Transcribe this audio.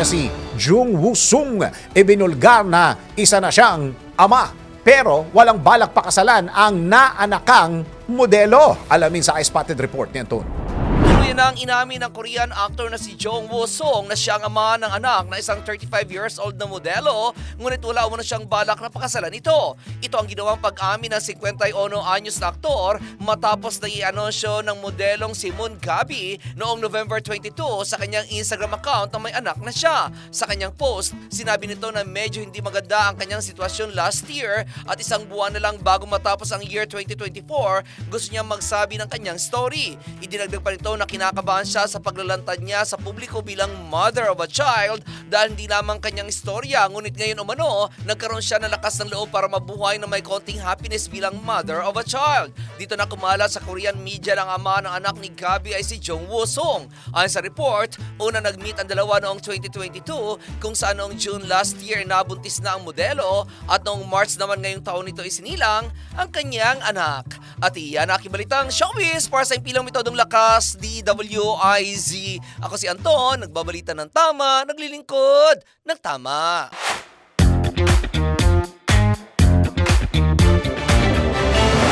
na si Jung Woo-sung ibinulgar na isa na siyang ama. Pero walang balak pakasalan ang naanakang modelo. Alamin sa iSpotted Report ni Anton. Yan ang inamin ng Korean actor na si Jung Woo-sung na siyang ama ng anak na isang 35 years old na modelo, ngunit wala umano siyang balak na pakasalan ito. Ito ang ginawang pag-amin ng 51 anyos na aktor matapos na i-anunsyo ng modelong si Moon Gabi noong November 22 sa kanyang Instagram account na may anak na siya. Sa kanyang post, sinabi nito na medyo hindi maganda ang kanyang sitwasyon last year at isang buwan na lang bago matapos ang year 2024, gusto niyang magsabi ng kanyang story. Idinagdag pa nito na kinakabahan siya sa paglalantad niya sa publiko bilang mother of a child dahil hindi lamang kanyang istorya, ngunit ngayon umano, nagkaroon siya ng lakas ng loob para mabuhay na may konting happiness bilang mother of a child. Dito na kumala sa Korean media ng ama ng anak ni Gabi ay si Jung Woo-sung. Ayon sa report, una nag-meet ang dalawa noong 2022 kung saan noong June last year nabuntis na ang modelo at noong March naman ngayong taon nito isinilang ang kanyang anak. At iyan ang akibalitang showbiz para sa impilang metodong lakas, DWIZ. Ako si Anton, nagbabalita ng tama, naglilingkod ng tama.